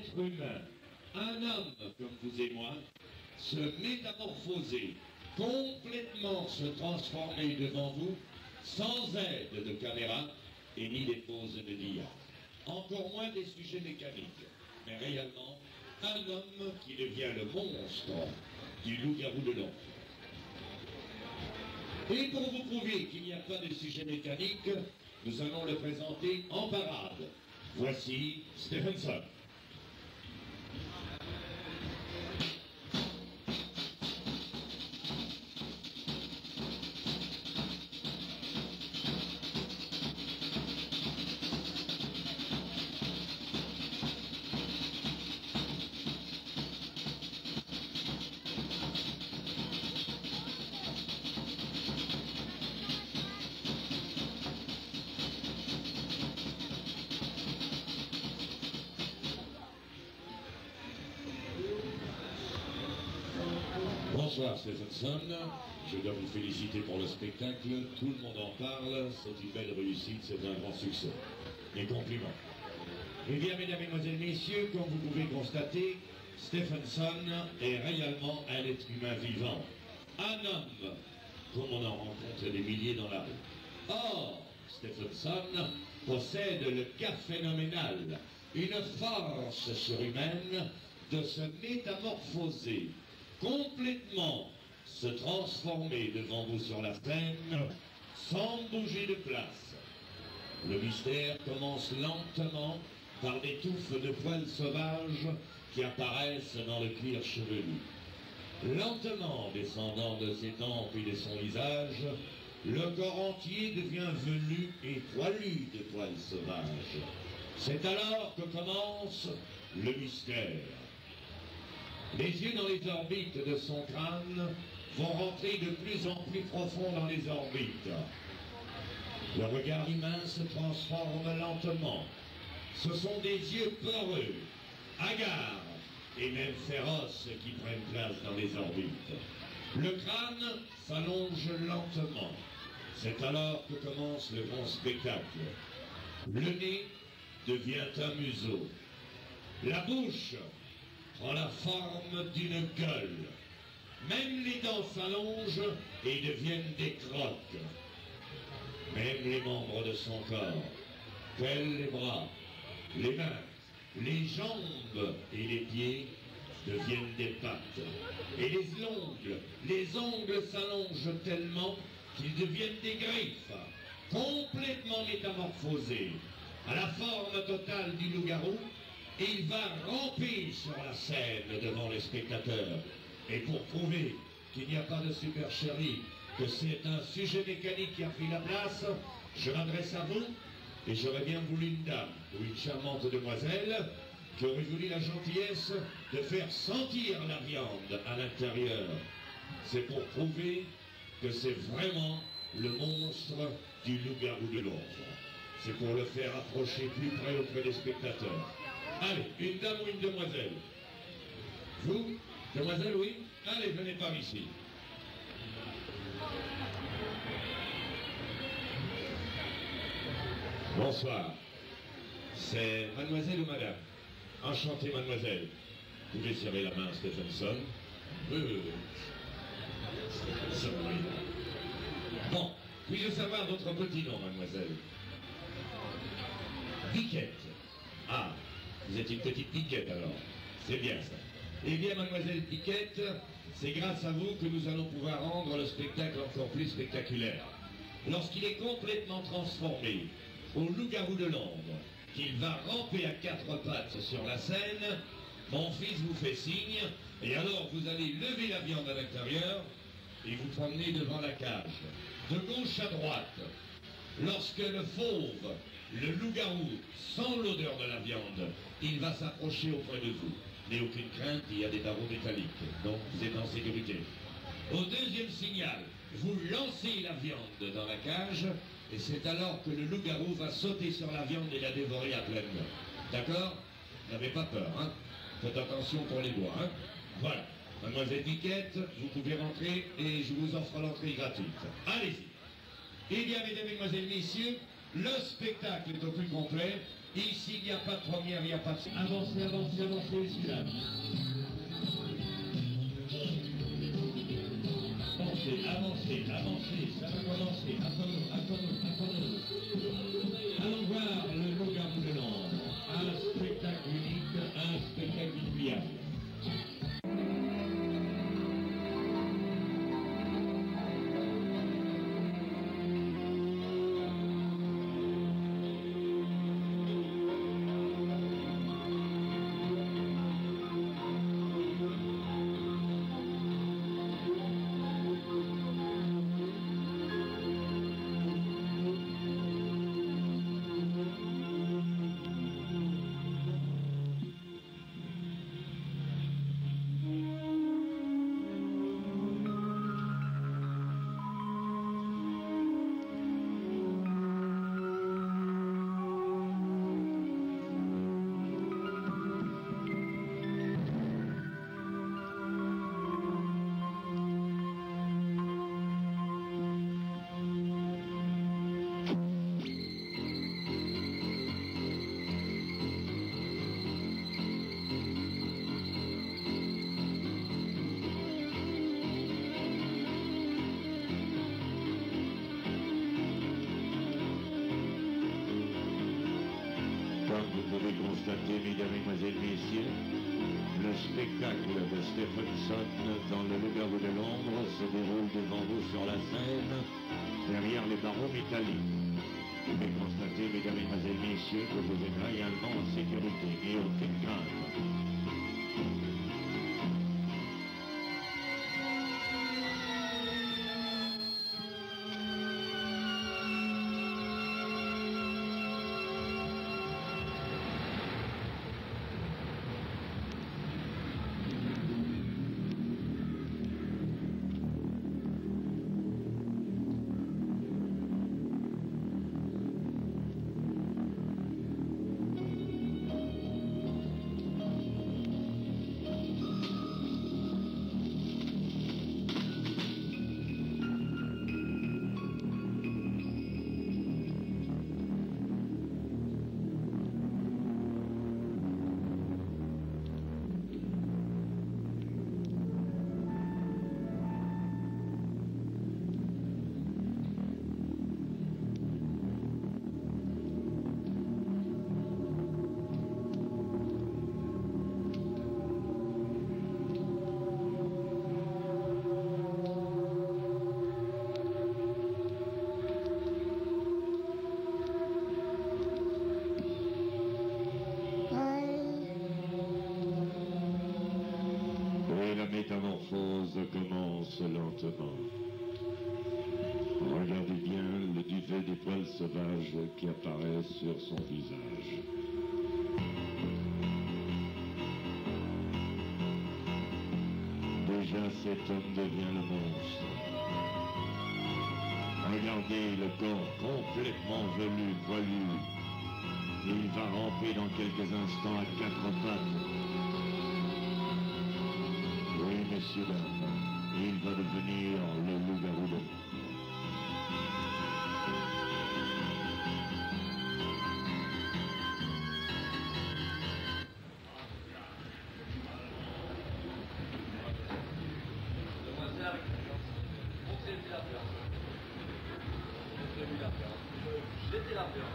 être humain, un homme comme vous et moi, se métamorphoser, complètement se transformer devant vous, sans aide de caméra et ni des poses de d'IA. Encore moins des sujets mécaniques, mais réellement un homme qui devient le monstre du loup-garou de l'ombre. Et pour vous prouver qu'il n'y a pas de sujet mécanique, nous allons le présenter en parade. Voici Stephenson. Bonsoir Stephenson, je dois vous féliciter pour le spectacle, tout le monde en parle, c'est une belle réussite, c'est un grand succès. Mes compliments. Eh bien, mesdames, mesdemoiselles, messieurs, comme vous pouvez constater, Stephenson est réellement un être humain vivant. Un homme, comme on en rencontre des milliers dans la rue. Or, Stephenson possède le cas phénoménal, une force surhumaine de se métamorphoser, complètement se transformer devant vous sur la scène sans bouger de place. Le mystère commence lentement par des touffes de poils sauvages qui apparaissent dans le cuir chevelu. Lentement descendant de ses tempes et de son visage, le corps entier devient velu et poilu de poils sauvages. C'est alors que commence le mystère. Les yeux dans les orbites de son crâne vont rentrer de plus en plus profond dans les orbites. Le regard humain se transforme lentement. Ce sont des yeux peureux, hagards et même féroces qui prennent place dans les orbites. Le crâne s'allonge lentement. C'est alors que commence le grand spectacle. Le nez devient un museau. La bouche prend la forme d'une gueule. Même les dents s'allongent et deviennent des crocs. Même les membres de son corps, tels les bras, les mains, les jambes et les pieds, deviennent des pattes. Et les ongles s'allongent tellement qu'ils deviennent des griffes, complètement métamorphosées, à la forme totale du loup-garou. Et il va ramper sur la scène devant les spectateurs. Et pour prouver qu'il n'y a pas de supercherie, que c'est un sujet mécanique qui a pris la place, je m'adresse à vous, et j'aurais bien voulu une dame, ou une charmante demoiselle, qui aurait voulu la gentillesse de faire sentir la viande à l'intérieur. C'est pour prouver que c'est vraiment le monstre du loup-garou de l'ombre. C'est pour le faire approcher plus près auprès des spectateurs. Allez, une dame ou une demoiselle? Vous? Demoiselle, oui? Allez, venez par ici. Bonsoir. C'est mademoiselle ou madame? Enchantée, mademoiselle. Vous pouvez serrer la main à Stephenson? Oui. Stephenson, oui. Bon, puis-je savoir votre petit nom, mademoiselle? Piquette. Ah, vous êtes une petite Piquette alors. C'est bien ça. Eh bien, mademoiselle Piquette, c'est grâce à vous que nous allons pouvoir rendre le spectacle encore plus spectaculaire. Lorsqu'il est complètement transformé au loup-garou de l'ombre, qu'il va ramper à quatre pattes sur la scène, mon fils vous fait signe, et alors vous allez lever la viande à l'intérieur et vous promener devant la cage, de gauche à droite. Lorsque le fauve, le loup-garou, sent l'odeur de la viande, il va s'approcher auprès de vous. N'ayez aucune crainte, il y a des barreaux métalliques, donc vous êtes en sécurité. Au deuxième signal, vous lancez la viande dans la cage, et c'est alors que le loup-garou va sauter sur la viande et la dévorer à pleine main. D'accord? N'avez pas peur, hein? Faites attention pour les bois, hein? Voilà. Mademoiselle Piquette, vous pouvez rentrer et je vous offre l'entrée gratuite. Allez-y. Eh bien, mesdames, mesdemoiselles, messieurs, Le spectacle est au plus complet. Ici, il n'y a pas de première, il n'y a pas de... Avancez, avancez, avancez, messieurs, dames. Avancez, avancez, avancez, ça va commencer. Attendons. Allons voir le loup-garou de Londres. Un spectacle unique, un spectacle inoubliable. Vous pouvez constater, mesdames, mesdemoiselles, messieurs, le spectacle de Stephenson dans le Loup-garou de Londres se déroule devant vous sur la scène, derrière les barreaux métalliques. Vous pouvez constater, mesdames, mesdemoiselles, messieurs, que vous êtes réellement en sécurité et aucune crainte. La métamorphose commence lentement. Regardez bien le duvet des poils sauvages qui apparaît sur son visage. Déjà cet homme devient le monstre. Regardez le corps complètement velu, poilu. Il va ramper dans quelques instants à quatre pattes. Oui, messieurs, dames, il va devenir le loup-garou de Londres. J'étais la peur.